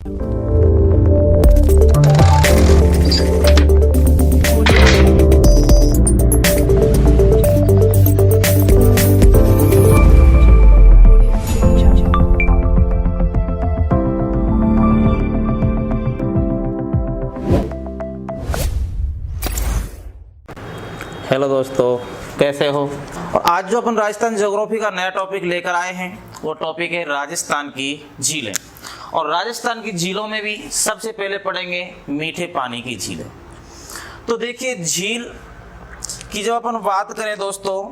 Hello दोस्तों, कैसे हो। और आज जो अपन राजस्थान ज्योग्राफी का नया टॉपिक लेकर आए हैं वो टॉपिक है राजस्थान की झीलें। और राजस्थान की झीलों में भी सबसे पहले पढ़ेंगे मीठे पानी की झीलें। तो देखिए, झील की जब अपन बात करें दोस्तों,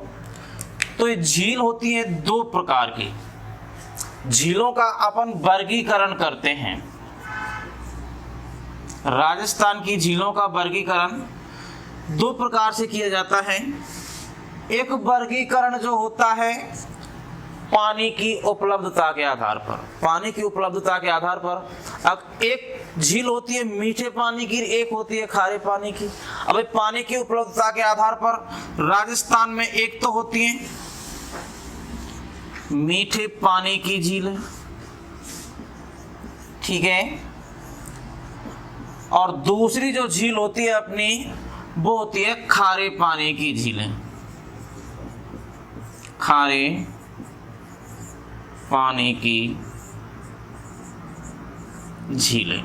तो ये झील होती है दो प्रकार की। झीलों का अपन वर्गीकरण करते हैं। राजस्थान की झीलों का वर्गीकरण दो प्रकार से किया जाता है। एक वर्गीकरण जो होता है पानी की उपलब्धता के आधार पर। पानी की उपलब्धता के आधार पर अब एक झील होती है मीठे पानी की, एक होती है खारे पानी की। अब पानी की उपलब्धता के आधार पर राजस्थान में एक तो होती है मीठे पानी की झीलें, ठीक है, और दूसरी जो झील होती है अपनी वो होती है खारे पानी की झीलें। खारे पानी की झीलें।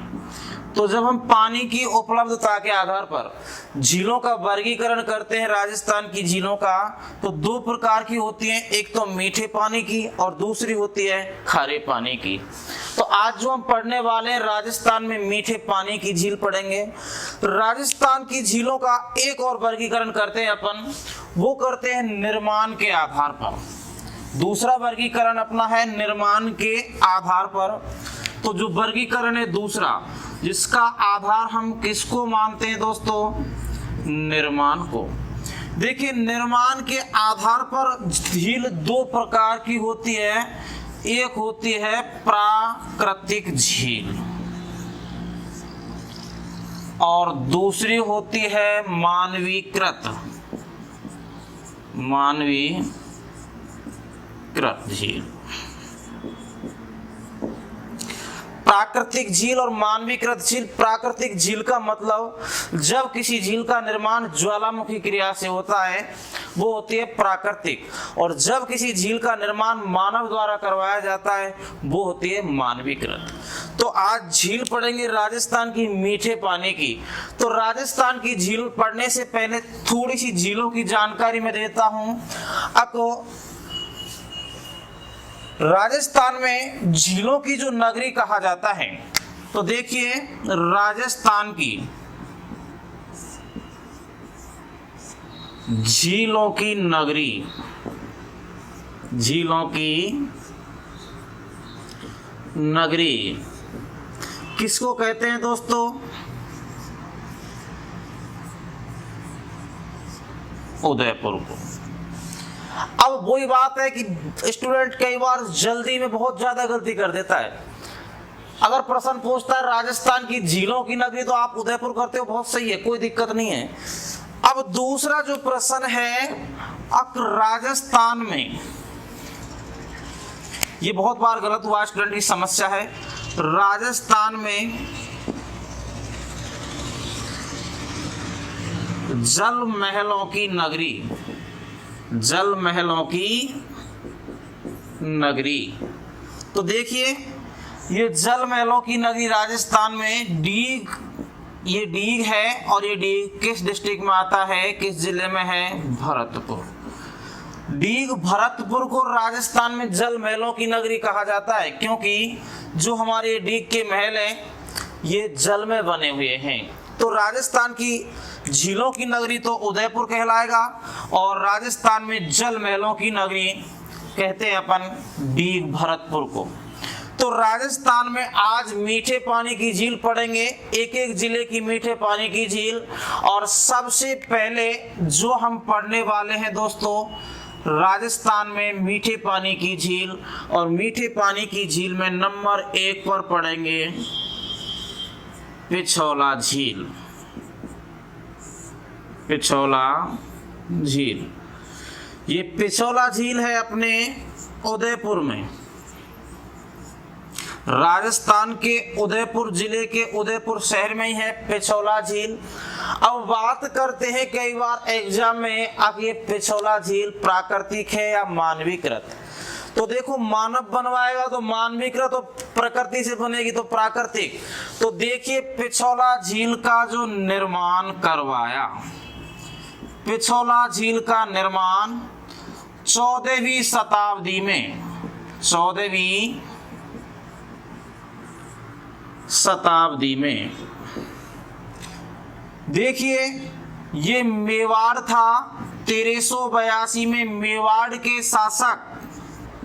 तो जब हम पानी की उपलब्धता के आधार पर झीलों का वर्गीकरण करते हैं राजस्थान की झीलों का, तो दो प्रकार की होती हैं। एक तो मीठे पानी की और दूसरी होती है खारे पानी की। तो आज जो हम पढ़ने वाले हैं राजस्थान में मीठे पानी की झील पढ़ेंगे। राजस्थान की झीलों का एक और वर्गीकरण करते हैं अपन, वो करते हैं निर्माण के आधार पर। दूसरा वर्गीकरण अपना है निर्माण के आधार पर। तो जो वर्गीकरण है दूसरा, जिसका आधार हम किसको मानते हैं दोस्तों? निर्माण को। देखिए, निर्माण के आधार पर झील दो प्रकार की होती है। एक होती है प्राकृतिक झील और दूसरी होती है मानवीकृत झील। प्राकृतिक झील और मानवीकृत झील। प्राकृतिक झील का मतलब जब किसी झील का निर्माण ज्वालामुखी क्रिया से होता है वो होती है प्राकृतिक, और जब किसी झील का निर्माण मानव द्वारा करवाया जाता है वो होती है मानवीकृत। तो आज झील पढ़ेंगे राजस्थान की मीठे पानी की। तो राजस्थान की झील पढ़ने से पहले थोड़ी सी झीलों की जानकारी मैं देता हूं आपको। राजस्थान में झीलों की जो नगरी कहा जाता है, तो देखिए राजस्थान की झीलों की नगरी, झीलों की नगरी किसको कहते हैं दोस्तों? उदयपुर को। अब वही बात है कि स्टूडेंट कई बार जल्दी में बहुत ज्यादा गलती कर देता है। अगर प्रश्न पूछता है राजस्थान की झीलों की नगरी, तो आप उदयपुर करते हो, बहुत सही है, कोई दिक्कत नहीं है। अब दूसरा जो प्रश्न है, राजस्थान में, ये बहुत बार गलत हुआ, स्टूडेंट की समस्या है। राजस्थान में जल महलों की नगरी, जल महलों की नगरी। तो देखिए, ये जल महलों की नगरी राजस्थान में डीग, ये डीग है, और ये डीग किस डिस्ट्रिक्ट में आता है, किस जिले में है? भरतपुर। डीग भरतपुर को राजस्थान में जल महलों की नगरी कहा जाता है, क्योंकि जो हमारे डीग के महल हैं ये जल में बने हुए हैं। तो राजस्थान की झीलों की नगरी तो उदयपुर कहलाएगा, और राजस्थान में जल महलों की नगरी कहते हैं अपन डीग भरतपुर को। तो राजस्थान में आज मीठे पानी की झील पढ़ेंगे, एक एक जिले की मीठे पानी की झील। और सबसे पहले जो हम पढ़ने वाले हैं दोस्तों, राजस्थान में मीठे पानी की झील, और मीठे पानी की झील में नंबर 1 पर पढ़ेंगे पिछोला झील। पिछोला झील, ये पिछोला झील है अपने उदयपुर में। राजस्थान के उदयपुर जिले के उदयपुर शहर में ही है पिछोला झील। अब बात करते हैं कई बार एग्जाम में, अब ये पिछोला झील प्राकृतिक है या मानवीकृत। तो देखो मानव बनवाएगा तो मानवीकृत, तो प्रकृति से बनेगी तो प्राकृतिक। तो देखिए पिछोला झील का जो निर्माण करवाया, पिछोला झील का निर्माण 14वीं शताब्दी में, 14वीं शताब्दी में। देखिए ये मेवाड़ था, 1382 में मेवाड़ के शासक,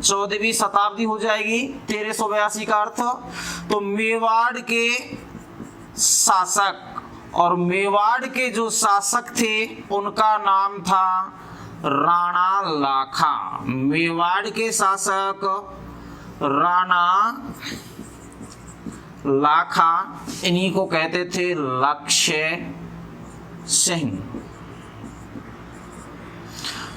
14वीं शताब्दी हो जाएगी 1382 का अर्थ, तो मेवाड़ के शासक, और मेवाड़ के जो शासक थे उनका नाम था राणा लाखा। मेवाड़ के शासक राणा लाखा, इन्हीं को कहते थे लक्ष्य सिंह।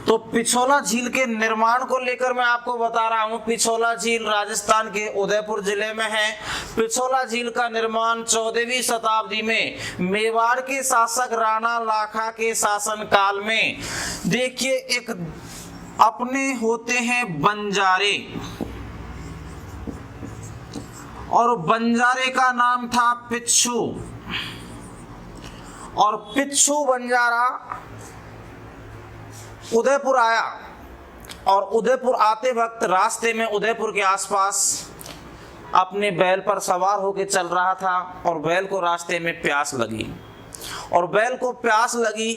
तो पिछोला झील के निर्माण को लेकर मैं आपको बता रहा हूं। पिछोला झील राजस्थान के उदयपुर जिले में है। पिछोला झील का निर्माण 14वीं शताब्दी में मेवाड़ के शासक राणा लाखा के शासन काल में। देखिए एक अपने होते हैं बंजारे, और बंजारे का नाम था पिच्छू, और पिच्छू बंजारा उदयपुर आया, और उदयपुर आते वक्त रास्ते में उदयपुर के आसपास अपने बैल पर सवार होकर चल रहा था, और बैल को रास्ते में प्यास लगी, और बैल को प्यास लगी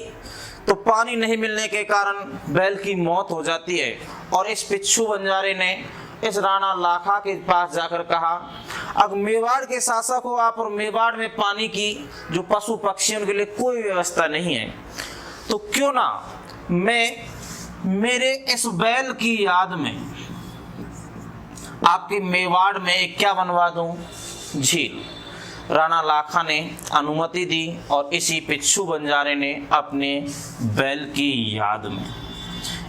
तो पानी नहीं मिलने के कारण बैल की मौत हो जाती है। और इस पिच्छू बंजारे ने इस राणा लाखा के पास जाकर कहा, अब मेवाड़ के शासक हो आप, और मेवाड़ में पानी की जो पशु पक्षियों के लिए कोई व्यवस्था नहीं है, तो क्यों ना मैं मेरे इस बैल की याद में आपके मेवाड़ में एक क्या बनवा दूं, झील। राणा लाखा ने अनुमति दी, और इसी पिच्छू बंजारे ने अपने बैल की याद में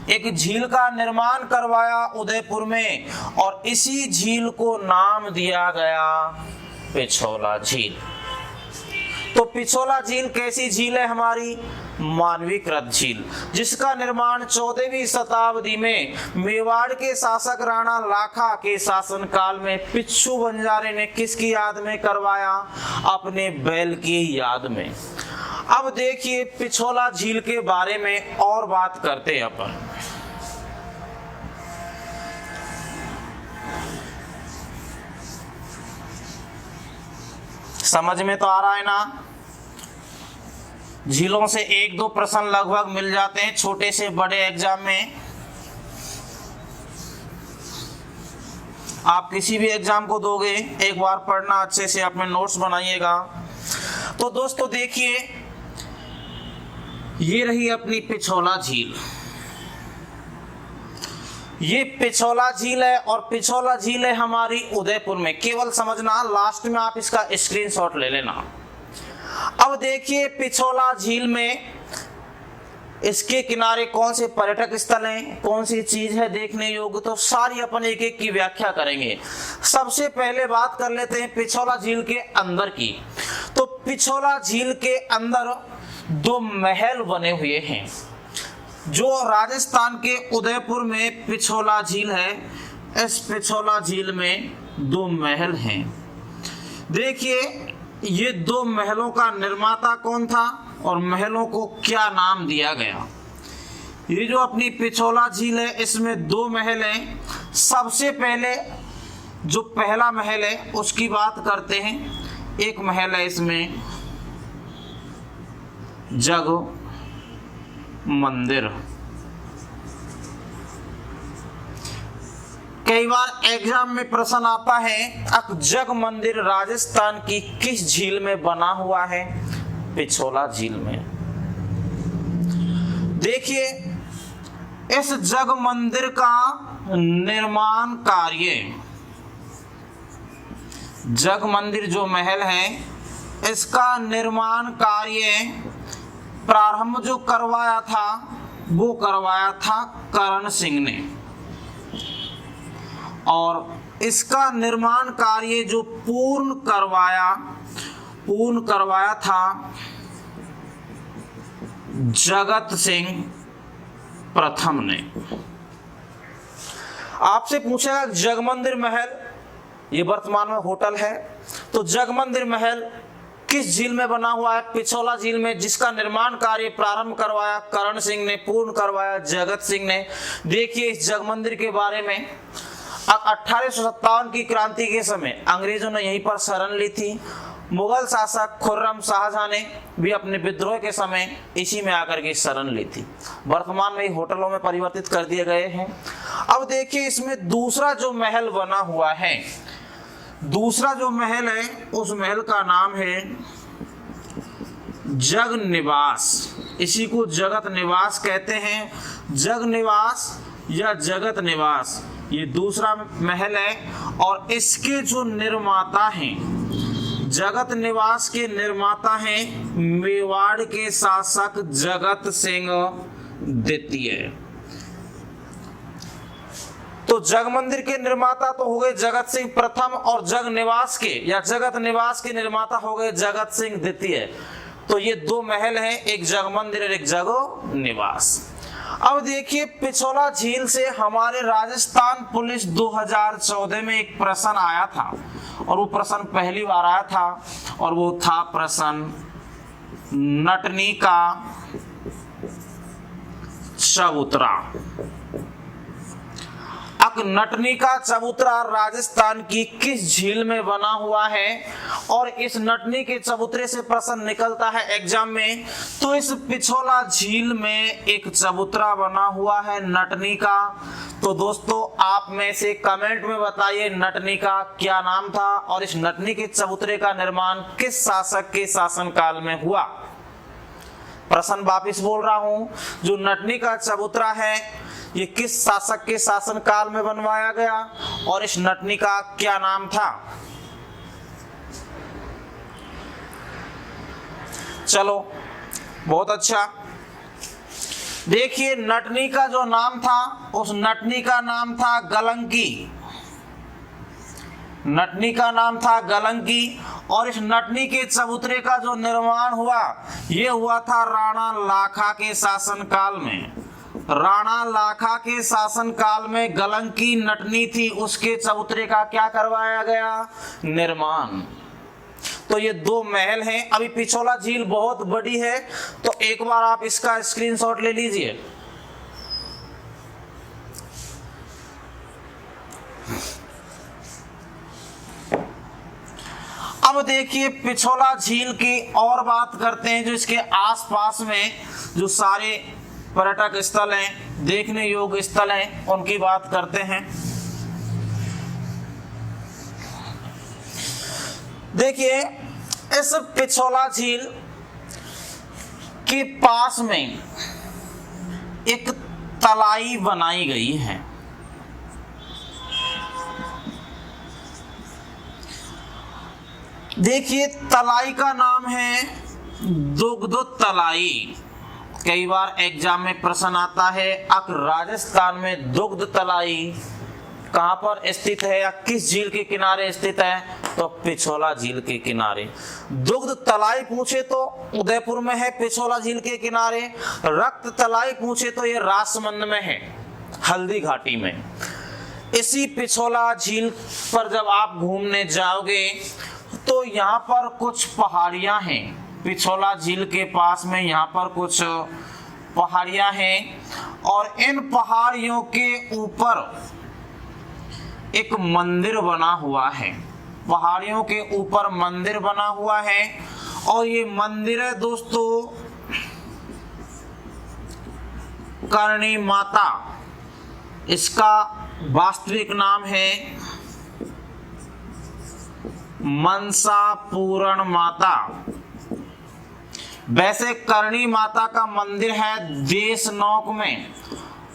एक झील का निर्माण करवाया उदयपुर में, और इसी झील को नाम दिया गया पिछोला झील। तो पिछोला झील कैसी झील है हमारी, मानवीकृत झील, जिसका निर्माण 14वीं शताब्दी में मेवाड़ के शासक राणा लाखा के शासन काल में पिच्छू बंजारे ने किसकी याद में करवाया, अपने बैल की याद में। अब देखिए पिछोला झील के बारे में और बात करते हैं अपन। समझ में तो आ रहा है ना। झीलों से 1-2 प्रश्न लगभग मिल जाते हैं छोटे से बड़े एग्जाम में। आप किसी भी एग्जाम को दोगे, एक बार पढ़ना अच्छे से, अपने नोट्स बनाइएगा। तो दोस्तों देखिए ये रही अपनी पिछोला झील, ये पिछोला झील है, और पिछोला झील है हमारी उदयपुर में। केवल समझना, लास्ट में आप इसका स्क्रीनशॉट ले लेना। अब देखिए पिछोला झील में इसके किनारे कौन से पर्यटक स्थल हैं, कौन सी चीज है देखने योग्य, तो सारी अपन एक एक की व्याख्या करेंगे। सबसे पहले बात कर लेते हैं पिछोला झील के अंदर की। तो पिछोला झील के अंदर 2 महल बने हुए हैं। जो राजस्थान के उदयपुर में पिछोला झील है, इस पिछोला झील में 2 महल हैं। देखिए ये 2 महलों का निर्माता कौन था और महलों को क्या नाम दिया गया। ये जो अपनी पिछोला झील है इसमें 2 महल हैं। सबसे पहले जो पहला महल है उसकी बात करते हैं। एक महल है इसमें जग मंदिर। कई बार एग्जाम में प्रश्न आता है अब जग मंदिर राजस्थान की किस झील में बना हुआ है, पिछोला झील में। देखिए इस जग मंदिर का निर्माण कार्य, जग मंदिर जो महल है इसका निर्माण कार्य प्रारंभ जो करवाया था वो करवाया था करण सिंह ने, और इसका निर्माण कार्य जो पूर्ण करवाया था जगत सिंह प्रथम ने। आपसे पूछेगा जगमंदिर महल, ये वर्तमान में होटल है, तो जगमंदिर महल किस झील में बना हुआ है? पिछोला झील में, जिसका निर्माण कार्य प्रारंभ करवाया करण सिंह ने, पूर्ण करवाया जगत सिंह ने। देखिए इस जगमंदिर के बारे में 1857 की क्रांति के समय अंग्रेजों ने यहीं पर शरण ली थी। मुगल शासक खुर्रम शाहजहां ने भी अपने विद्रोह के समय इसी में आकर के शरण ली थी। वर्तमान में होटलों में परिवर्तित कर दिए गए हैं। अब देखिए इसमें दूसरा जो महल बना हुआ है, दूसरा जो महल है उस महल का नाम है जग निवास। इसी को जगत निवास कहते हैं। जग निवास या जगत निवास ये दूसरा महल है और इसके जो निर्माता हैं, जगत निवास के निर्माता हैं मेवाड़ के शासक जगत सिंह द्वितीय। तो जगमंदिर के निर्माता तो हो गए जगत सिंह प्रथम और जग निवास के या जगत निवास के निर्माता हो गए जगत सिंह द्वितीय। तो ये दो महल हैं, एक जगमंदिर और एक जग निवास। अब देखिए पिछोला झील से हमारे राजस्थान पुलिस 2014 में एक प्रश्न आया था और वो प्रश्न पहली बार आया था और वो था प्रश्न नटनी का चबूतरा। नटनी का चबूतरा राजस्थान की किस झील में बना हुआ है? और इस नटनी के चबूतरे से प्रश्न निकलता है एग्जाम में। तो इस पिछोला झील में एक चबूतरा बना हुआ है नटनी का। तो दोस्तों आप में से कमेंट में बताइए नटनी का क्या नाम था और इस नटनी के चबूतरे का निर्माण किस शासक के शासनकाल में हुआ? प्रश्न वापिस बोल रहा हूं, जो नटनी का चबूतरा है ये किस शासक के शासन काल में बनवाया गया और इस नटनी का क्या नाम था? चलो बहुत अच्छा। देखिए नटनी का जो नाम था उस नटनी का नाम था गलंकी। नटनी का नाम था गलंकी और इस नटनी के चबूतरे का जो निर्माण हुआ ये हुआ था राणा लाखा के शासन काल में। राणा लाखा के शासन काल में गलंकी नटनी थी, उसके चबूतरे का क्या करवाया गया? निर्माण। तो ये दो महल हैं। अभी पिछोला झील बहुत बड़ी है तो एक बार आप इसका स्क्रीनशॉट ले लीजिए। अब देखिए पिछोला झील की और बात करते हैं, जो इसके आसपास में जो सारे पर्यटक स्थल हैं, देखने योग्य स्थल हैं, उनकी बात करते हैं। देखिए इस पिछोला झील के पास में एक तलाई बनाई गई है। देखिए तलाई का नाम है दुग्ध तलाई। कई बार एग्जाम में प्रश्न आता है राजस्थान में दुग्ध तलाई कहां पर स्थित है या किस झील के किनारे स्थित है? तो पिछोला झील के किनारे। दुग्ध तलाई पूछे तो उदयपुर में है पिछोला झील के किनारे। रक्त तलाई पूछे तो ये राजसमंद में है, हल्दी घाटी में। इसी पिछोला झील पर जब आप घूमने जाओगे तो यहाँ पर कुछ पहाड़ियां हैं। पिछोला झील के पास में यहाँ पर कुछ पहाड़ियां हैं और इन पहाड़ियों के ऊपर एक मंदिर बना हुआ है। पहाड़ियों के ऊपर मंदिर बना हुआ है और ये मंदिर है दोस्तों करणी माता। इसका वास्तविक नाम है मनसा पूरण माता। वैसे करणी माता का मंदिर है देशनौक में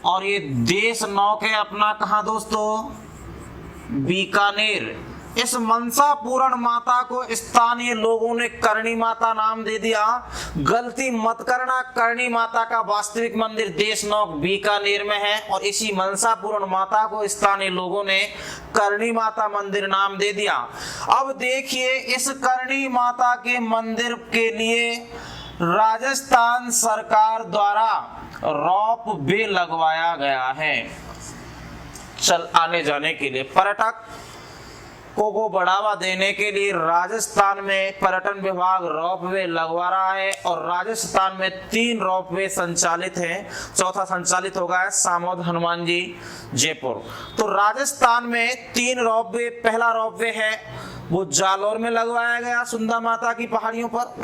और ये देशनौक है अपना कहां दोस्तों? बीकानेर। इस मनसा पूरण माता को स्थानीय लोगों ने करणी माता नाम दे दिया। गलती मत करना, करणी माता का वास्तविक मंदिर देशनौक बीकानेर में है और इसी मनसा पूरण माता को स्थानीय लोगों ने करणी माता मंदिर नाम दे दिया। अब देखिए, इस करणी माता के मंदिर के लिए राजस्थान सरकार द्वारा रोप वे लगवाया गया है। चल आने जाने के लिए पर्यटक को बढ़ावा देने के लिए राजस्थान में पर्यटन विभाग रोपवे लगवा रहा है और राजस्थान में 3 रोपवे संचालित हैं। चौथा संचालित होगा सामोद हनुमान जी जयपुर। तो राजस्थान में 3 रोपवे, पहला रोपवे है वो जालौर में लगवाया गया सुंदा माता की पहाड़ियों पर,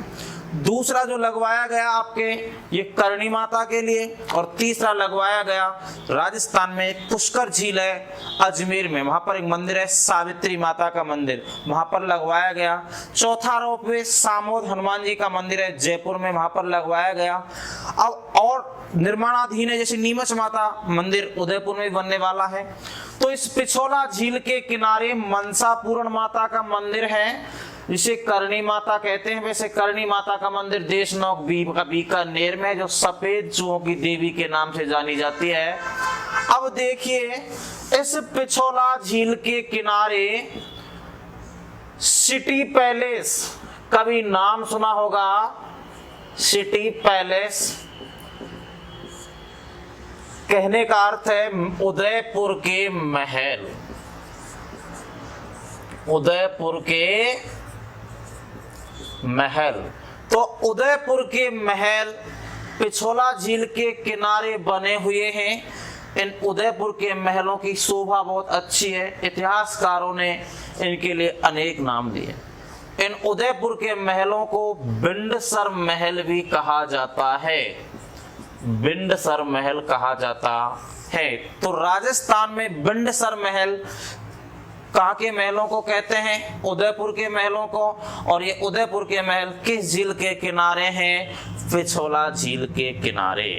दूसरा जो लगवाया गया आपके ये करणी माता के लिए, और तीसरा लगवाया गया राजस्थान में पुष्कर झील है अजमेर में, वहां पर एक मंदिर है सावित्री माता का मंदिर, वहां पर लगवाया गया। चौथा रोपवे सामोद हनुमान जी का मंदिर है जयपुर में, वहां पर लगवाया गया। अब और निर्माणाधीन है जैसे नीमच माता मंदिर उदयपुर में बनने वाला है। तो इस पिछोला झील के किनारे मनसा पूरण माता का मंदिर है जिसे करणी माता कहते हैं। वैसे करणी माता का मंदिर देशनौक बीकानेर में, जो सफेद चूहों की देवी के नाम से जानी जाती है। अब देखिए, इस पिछोला झील के किनारे सिटी पैलेस, कभी नाम सुना होगा सिटी पैलेस, कहने का अर्थ है उदयपुर के महल। उदयपुर के महल, तो उदयपुर के महल पिछोला झील के किनारे बने हुए हैं। इन उदयपुर के महलों की शोभा बहुत अच्छी है, इतिहासकारों ने इनके लिए अनेक नाम दिए। इन उदयपुर के महलों को बिंडसर महल भी कहा जाता है, बिंडसर महल कहा जाता है। तो राजस्थान में बिंडसर महल कहाँ के महलों को कहते हैं? उदयपुर के महलों को। और ये उदयपुर के महल किस झील के किनारे हैं? पिछोला झील के किनारे।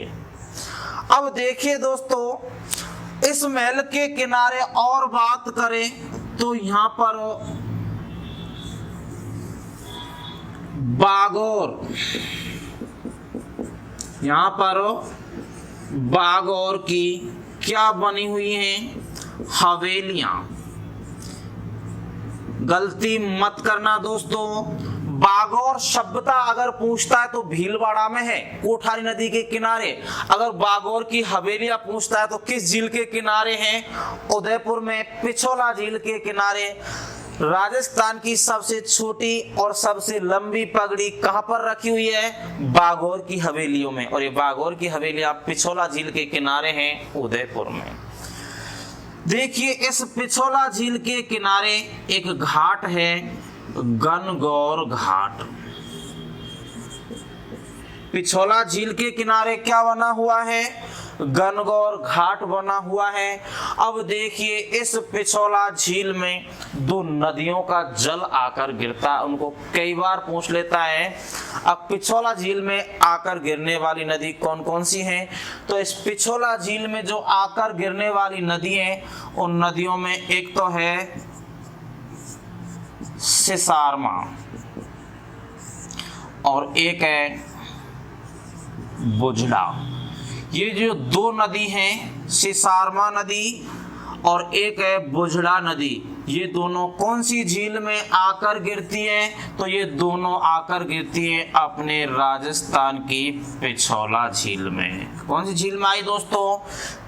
अब देखिए दोस्तों, इस महल के किनारे और बात करें तो यहाँ पर बागौर, यहाँ पर बागौर की क्या बनी हुई हैं? हवेलियां। गलती मत करना दोस्तों, बागौर सभ्यता अगर पूछता है तो भीलवाड़ा में है, कोठारी नदी के किनारे। अगर बागौर की हवेलियां पूछता है तो किस झील के किनारे हैं? उदयपुर में पिछोला झील के किनारे। राजस्थान की सबसे छोटी और सबसे लंबी पगड़ी कहां पर रखी हुई है? बागौर की हवेलियों में। और ये बागौर की हवेलियां पिछोला झील के किनारे हैं उदयपुर में। देखिए, इस पिछोला झील के किनारे एक घाट है, गणगौर घाट। पिछोला झील के किनारे क्या बना हुआ है? गणगौर घाट बना हुआ है। अब देखिए, इस पिछोला झील में 2 नदियों का जल आकर गिरता, उनको कई बार पूछ लेता है। अब पिछोला झील में आकर गिरने वाली नदी कौन कौन सी हैं? तो इस पिछोला झील में जो आकर गिरने वाली नदी हैं, उन नदियों में एक तो है सिसारमा और एक है बुझड़ा। ये जो 2 नदी हैं, सिसारमा नदी और एक है बुझड़ा नदी, ये दोनों कौन सी झील में आकर गिरती हैं? तो ये दोनों आकर गिरती हैं अपने राजस्थान की पिछोला झील में। कौन सी झील में आई दोस्तों?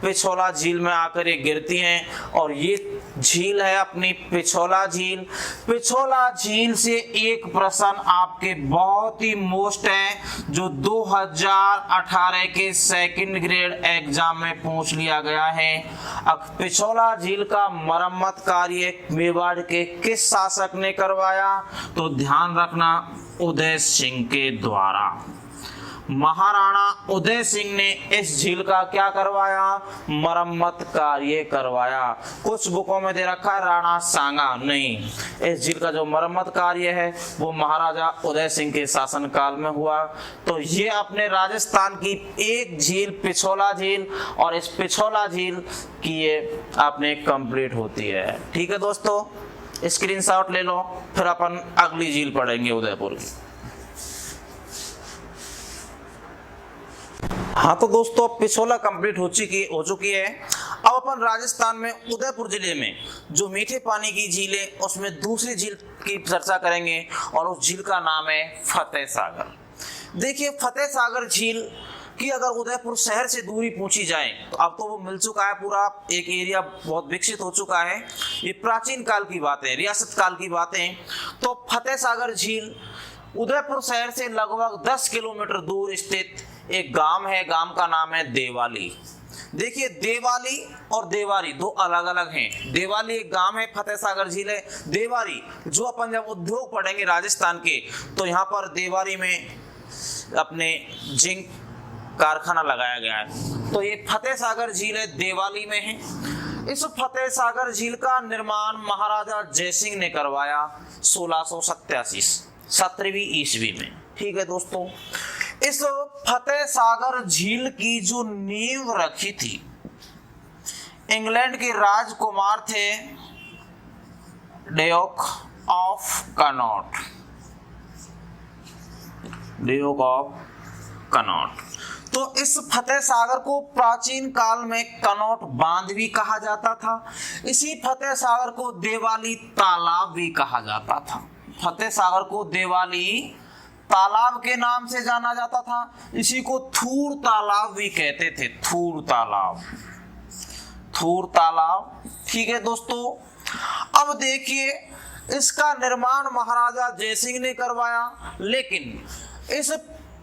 पिछोला झील में आकर ये गिरती हैं। और ये झील है अपनी पिछोला झील। पिछोला झील से एक प्रश्न आपके बहुत ही मोस्ट है, जो 2018 के सेकंड ग्रेड एग्जाम में पूछ लिया गया है। अब पिछोला झील का मरम्मत कार्य मेवाड़ के किस शासक ने करवाया? तो ध्यान रखना, उदय सिंह के द्वारा। महाराणा उदय सिंह ने इस झील का क्या करवाया? मरम्मत कार्य करवाया। कुछ बुकों में दे रखा है राणा सांगा, नहीं, इस झील का जो मरम्मत कार्य है वो महाराजा उदय सिंह के शासनकाल में हुआ। तो ये अपने राजस्थान की एक झील पिछोला झील, और इस पिछोला झील की ये अपने कंप्लीट होती है। ठीक है दोस्तों। स्क्रीनशॉट ले लो, फिर अपन अगली झील पढ़ेंगे उदयपुर की। हाँ तो दोस्तों पिछोला कंप्लीट हो चुकी है। अब अपन राजस्थान में उदयपुर जिले में जो मीठे पानी की झील है उसमें दूसरी झील की चर्चा करेंगे और उस झील का नाम है फतेह सागर। देखिए फतेह सागर झील की अगर उदयपुर शहर से दूरी पूछी जाए तो अब तो वो मिल चुका है, पूरा एक एरिया बहुत विकसित हो चुका है। ये प्राचीन काल की बातें, रियासत काल की बातें। तो फतेह सागर झील उदयपुर शहर से लगभग 10 किलोमीटर दूर स्थित एक गांव है। गांव का नाम है देवाली। देखिए देवाली और देवारी दो अलग अलग हैं। देवाली एक गांव है, फतेह सागर झील है। देवारी जो अपन जब उद्योग पढ़ेंगे राजस्थान के तो यहाँ पर देवारी में अपने जिंक कारखाना लगाया गया है। तो ये फतेह सागर झील है, देवाली में है। इस फतेह सागर झील का निर्माण महाराजा जयसिंह ने करवाया 1687 17वीं ईस्वी में। ठीक है दोस्तों, इस फतेह सागर झील की जो नींव रखी थी इंग्लैंड के राजकुमार थे Duke of Connaught. Duke of Connaught. तो इस फतेह सागर को प्राचीन काल में कनॉट बांध भी कहा जाता था। इसी फतेह सागर को देवाली तालाब भी कहा जाता था। फतेह सागर को देवाली तालाब के नाम से जाना जाता था। इसी को थूर तालाब भी कहते थे। थूर तालाब, थूर तालाब। ठीक है दोस्तों, अब देखिए इसका निर्माण महाराजा जयसिंह ने करवाया, लेकिन इस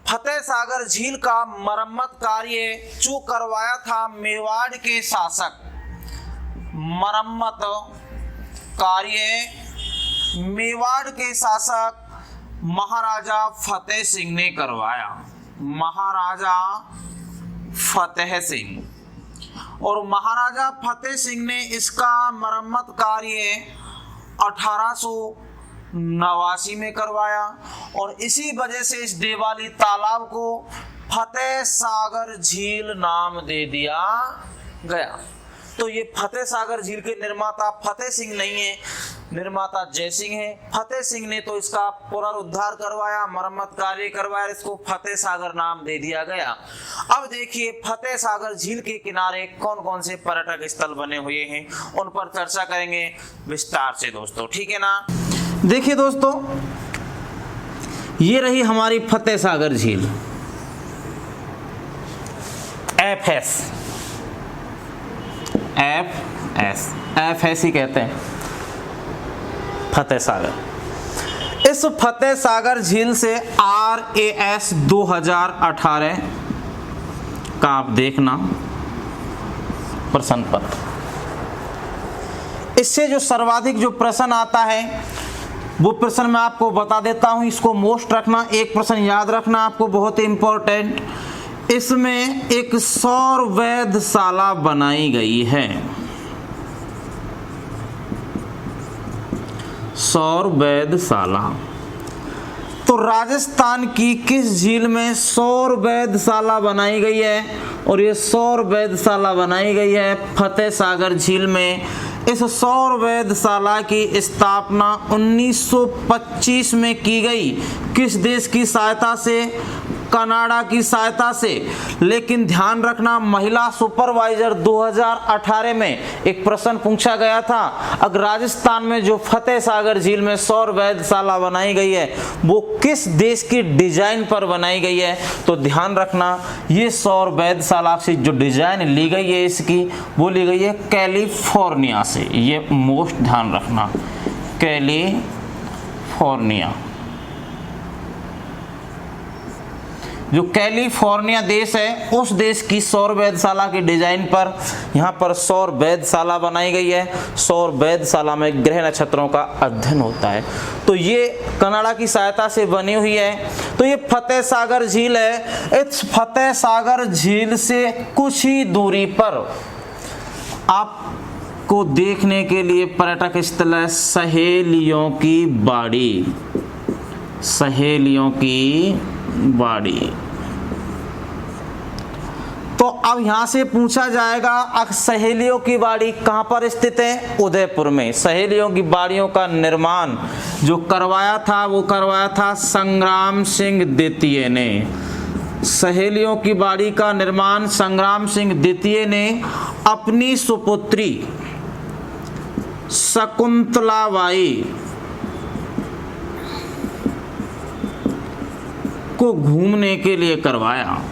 फतेह सागर झील का मरम्मत कार्य जो करवाया था मेवाड़ के शासक, मरम्मत कार्य मेवाड़ के शासक महाराजा फतेह सिंह ने करवाया। महाराजा फतेह सिंह। और महाराजा फतेह सिंह ने इसका मरम्मत कार्य 1889 में करवाया और इसी वजह से इस देवाली तालाब को फतेह सागर झील नाम दे दिया गया। तो ये फतेह सागर झील के निर्माता फतेह सिंह नहीं है, निर्माता जयसिंह है। फतेह सिंह ने तो इसका पुनरुद्धार करवाया, मरम्मत कार्य करवाया, इसको फतेह सागर नाम दे दिया गया। अब देखिए फतेह सागर झील के किनारे कौन कौन से पर्यटक स्थल बने हुए हैं, उन पर चर्चा करेंगे विस्तार से दोस्तों। ठीक है ना। देखिए दोस्तों, ये रही हमारी फतेह सागर झील, एफ एस ही कहते हैं फतेह सागर। इस फतेह सागर झील से RAS 2018 का आप देखना प्रश्न पत्र, इससे जो सर्वाधिक जो प्रश्न आता है वो प्रश्न मैं आपको बता देता हूं। इसको मोस्ट रखना, एक प्रश्न याद रखना आपको, बहुत इंपॉर्टेंट। इसमें एक सौर वेधशाला बनाई गई है। सौर वेधशाला। तो राजस्थान की किस झील में सौर वेधशाला बनाई गई है? और ये सौर वेधशाला बनाई गई है फतेह सागर झील में। इस सौर वेधशाला की स्थापना 1925 में की गई। किस देश की सहायता से? कनाडा की सहायता से। लेकिन ध्यान रखना, महिला सुपरवाइजर 2018 में एक प्रश्न पूछा गया था, अगर राजस्थान में जो फतेह सागर झील में सौर वेधशाला बनाई गई है वो किस देश की डिजाइन पर बनाई गई है? तो ध्यान रखना, ये सौर वेधशाला से जो डिजाइन ली गई है इसकी, वो ली गई है कैलिफोर्निया से। ये मोस्ट ध्यान रखना, कैलिफोर्निया। जो कैलिफोर्निया देश है उस देश की सौर वेधशाला की डिजाइन पर यहाँ पर सौर वेधशाला बनाई गई है। सौर वेधशाला में ग्रह नक्षत्रों का अध्ययन होता है। तो ये कनाडा की सहायता से बनी हुई है। तो ये फतेह सागर झील है। इस फतेह सागर झील से कुछ ही दूरी पर आपको देखने के लिए पर्यटक स्थल है सहेलियों की बाड़ी। सहेलियों की बाड़ी। तो अब यहां से पूछा जाएगा सहेलियों की बाड़ी कहां पर स्थित है? उदयपुर में। सहेलियों की बाड़ियों का निर्माण जो करवाया था वो करवाया था संग्राम सिंह द्वितीय ने। सहेलियों की बाड़ी का निर्माण संग्राम सिंह द्वितीय ने अपनी सुपुत्री शकुंतलाबाई को घूमने के लिए करवाया।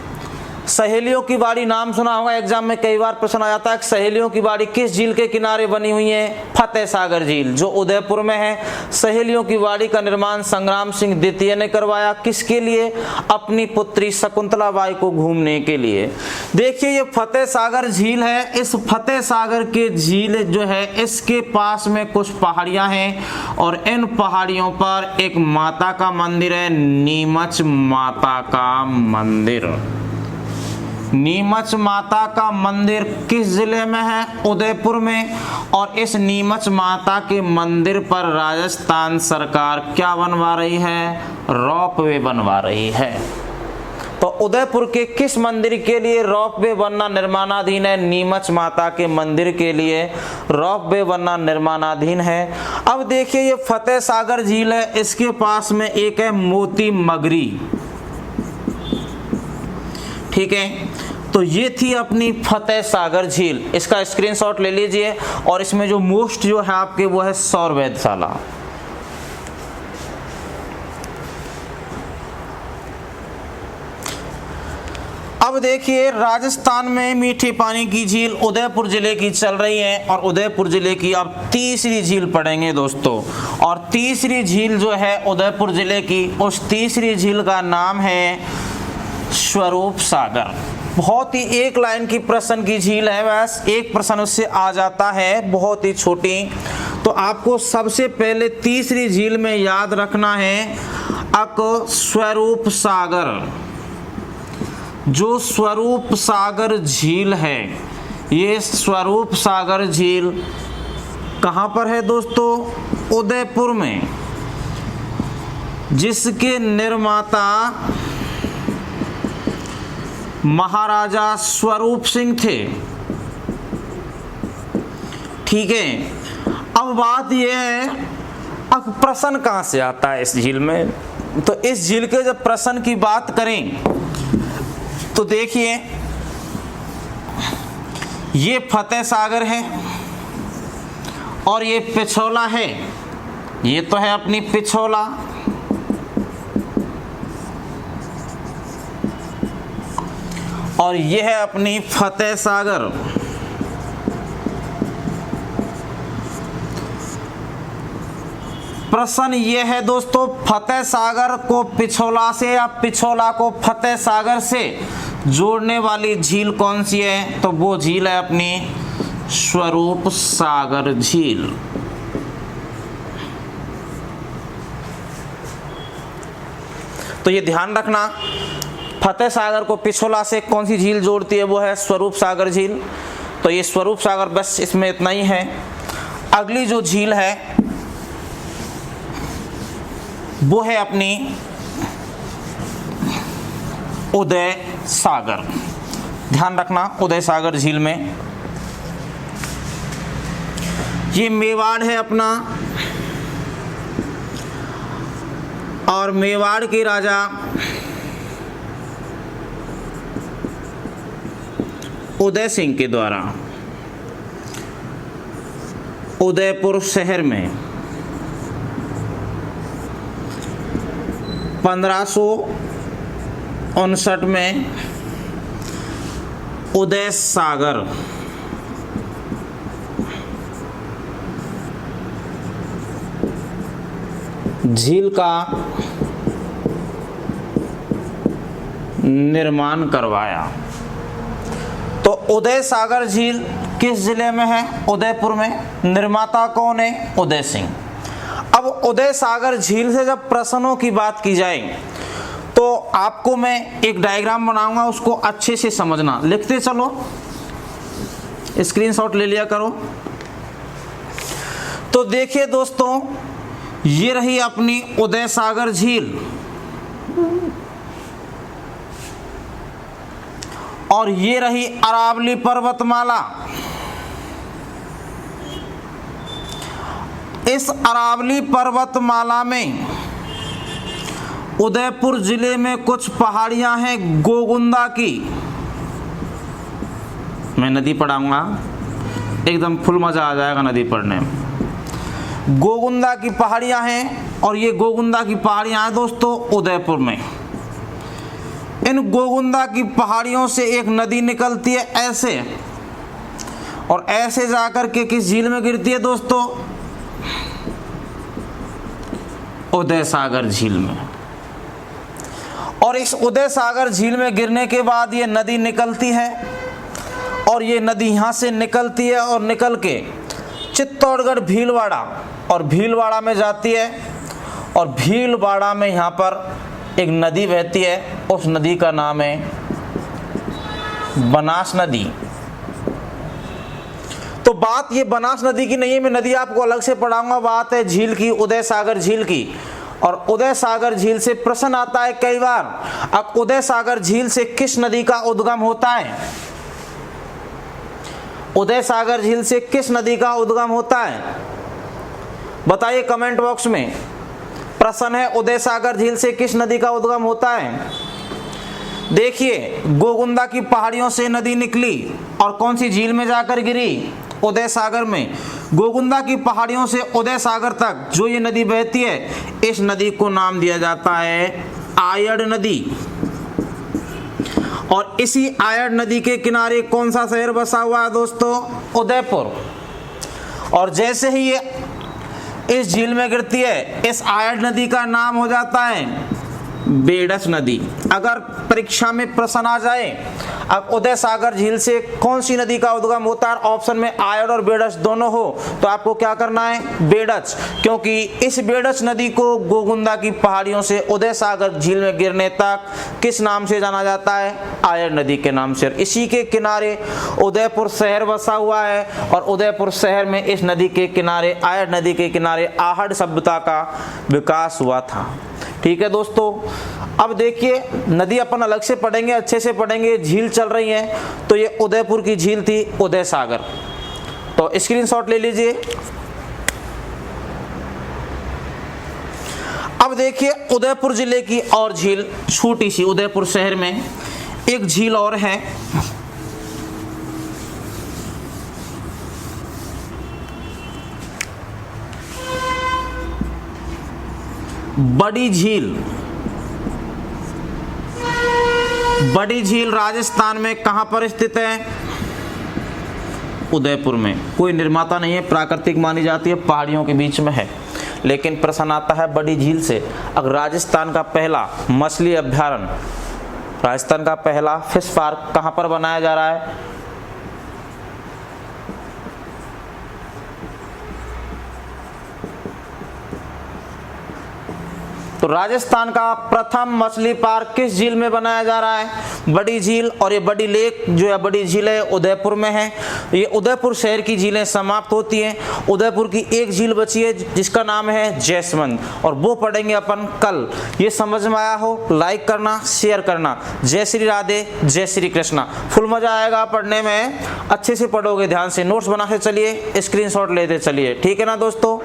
सहेलियों की बाड़ी नाम सुना होगा, एग्जाम में कई बार प्रश्न आ जाता है कि सहेलियों की बाड़ी किस झील के किनारे बनी हुई है? फतेह सागर झील जो उदयपुर में है। सहेलियों की बाड़ी का निर्माण संग्राम सिंह द्वितीय ने करवाया, किसके लिए? अपनी पुत्री शकुंतलाबाई को घूमने के लिए। देखिए ये फतेह सागर झील है। इस फतेह सागर के झील जो है इसके पास में कुछ पहाड़ियां हैं और इन पहाड़ियों पर एक माता का मंदिर है, नीमच माता का मंदिर। नीमच माता का मंदिर किस जिले में है? उदयपुर में। और इस नीमच माता के मंदिर पर राजस्थान सरकार क्या बनवा रही है? रोपवे बनवा रही है। तो उदयपुर के किस मंदिर के लिए रोपवे बनना निर्माणाधीन है? नीमच माता के मंदिर के लिए रोपवे बनना निर्माणाधीन है। अब देखिए ये फतेह सागर झील है, इसके पास में एक है मोती मगरी, ठीक है। तो ये थी अपनी फतेह सागर झील। इसका स्क्रीनशॉट ले लीजिए और इसमें जो मोस्ट जो है आपके वो है सौर वेधशाला। अब देखिए राजस्थान में मीठे पानी की झील उदयपुर जिले की चल रही है और उदयपुर जिले की अब तीसरी झील पढ़ेंगे दोस्तों। और तीसरी झील जो है उदयपुर जिले की, उस तीसरी झील का नाम है स्वरूप सागर। बहुत ही एक लाइन की प्रश्न की झील है, बस एक प्रश्न उससे आ जाता है, बहुत ही छोटी। तो आपको सबसे पहले तीसरी झील में याद रखना है स्वरूप सागर। जो स्वरूप सागर झील है, ये स्वरूप सागर झील कहाँ पर है दोस्तों? उदयपुर में, जिसके निर्माता महाराजा स्वरूप सिंह थे, ठीक है। अब बात यह है अब प्रश्न कहां से आता है इस झील में? तो इस झील के जब प्रश्न की बात करें तो देखिए ये फतेह सागर है और ये पिछोला है, ये तो है अपनी पिछोला, और यह है अपनी फतेह सागर। प्रश्न ये है दोस्तों, फतेह सागर को पिछोला से या पिछोला को फतेह सागर से जोड़ने वाली झील कौन सी है? तो वो झील है अपनी स्वरूप सागर झील। तो ये ध्यान रखना, फतेह सागर को पिछोला से कौन सी झील जोड़ती है? वो है स्वरूप सागर झील। तो ये स्वरूप सागर, बस इसमें इतना ही है। अगली जो झील है वो है अपनी उदय सागर। ध्यान रखना उदय सागर झील में ये मेवाड़ है अपना, और मेवाड़ के राजा उदय सिंह के द्वारा उदयपुर शहर में 1559 में उदय सागर झील का निर्माण करवाया। तो उदय सागर झील किस जिले में है? उदयपुर में। निर्माता कौन है? उदय सिंह। अब उदय सागर झील से जब प्रश्नों की बात की जाए तो आपको मैं एक डायग्राम बनाऊंगा, उसको अच्छे से समझना। लिखते चलो, स्क्रीनशॉट ले लिया करो। तो देखिए दोस्तों, ये रही अपनी उदय सागर झील। और ये रही अरावली पर्वतमाला। इस अरावली पर्वतमाला में उदयपुर जिले में कुछ पहाड़ियां हैं गोगुंदा की। मैं नदी पढ़ाऊंगा, एकदम फुल मजा आ जाएगा नदी पढ़ने में। गोगुंदा की पहाड़ियां हैं और ये गोगुंदा की पहाड़ियां हैं दोस्तों उदयपुर में। इन गोगुंदा की पहाड़ियों से एक नदी निकलती है ऐसे, और ऐसे जाकर के किस झील में गिरती है दोस्तों? उदय सागर झील में। और इस उदय सागर झील में गिरने के बाद ये नदी निकलती है, और ये नदी यहाँ से निकलती है और निकल के चित्तौड़गढ़ भीलवाड़ा, और भीलवाड़ा में जाती है, और भीलवाड़ा में यहाँ पर एक नदी बहती है। उस नदी का नाम है बनास नदी। तो बात ये बनास नदी की नहीं है, मैं नदी आपको अलग से पढ़ाऊंगा। बात है झील की, उदय सागर झील की। और उदय सागर झील से प्रश्न आता है कई बार, अब उदय सागर झील से किस नदी का उद्गम होता है? उदय सागर झील से किस नदी का उद्गम होता है? बताइए कमेंट बॉक्स में। प्रश्न है उदय सागर झील से किस नदी का उद्गम होता है? देखिए, गोगुंदा की पहाड़ियों से नदी निकली और कौन सी झील में जाकर गिरी? उदय सागर में। गोगुंदा की पहाड़ियों से उदय सागर तक जो ये नदी बहती है, इस नदी को नाम दिया जाता है आयड़ नदी। और इसी आयड़ नदी के किनारे कौन सा शहर बसा हुआ है दोस्तों? उदयपुर। और जैसे ही ये इस झील में गिरती है, इस आयड़ नदी का नाम हो जाता है बेडस नदी। अगर परीक्षा में प्रश्न आ जाए अब उदय सागर झील से कौन सी नदी का उद्गम होता है, ऑप्शन में आयड़ और बेडस दोनों हो, तो आपको क्या करना है? बेडस। क्योंकि इस बेडस नदी को गोगुंदा की पहाड़ियों से उदय सागर झील में गिरने तक किस नाम से जाना जाता है? आयड़ नदी के नाम से। इसी के किनारे उदयपुर शहर बसा हुआ है, और उदयपुर शहर में इस नदी के किनारे, आयड़ नदी के किनारे आहड़ सभ्यता का विकास हुआ था। ठीक है दोस्तों, अब देखिए नदी अपन अलग से पढ़ेंगे, अच्छे से पढ़ेंगे। झील चल रही है, तो ये उदयपुर की झील थी उदय सागर। तो स्क्रीनशॉट ले लीजिए। अब देखिए उदयपुर जिले की और झील छोटी सी, उदयपुर शहर में एक झील और है, बड़ी झील। बड़ी झील राजस्थान में कहां पर स्थित है? उदयपुर में। कोई निर्माता नहीं है, प्राकृतिक मानी जाती है, पहाड़ियों के बीच में है। लेकिन प्रश्न आता है बड़ी झील से, अगर राजस्थान का पहला मछली अभ्यारण्य, राजस्थान का पहला फिश पार्क कहां पर बनाया जा रहा है? तो राजस्थान का प्रथम मछली पार्क किस झील में बनाया जा रहा है? बड़ी झील। और ये बड़ी लेक जो है, बड़ी झील है, उदयपुर में है। ये उदयपुर शहर की झीलें समाप्त होती हैं। उदयपुर की एक झील बची है जिसका नाम है जैसमंद, और वो पढ़ेंगे अपन कल। ये समझ में आया हो, लाइक करना, शेयर करना। जय श्री राधे, जय श्री कृष्णा। फुल मजा आएगा पढ़ने में, अच्छे से पढ़ोगे, ध्यान से नोट्स बना के चलिए, स्क्रीनशॉट लेते चलिए। ठीक है ना दोस्तों?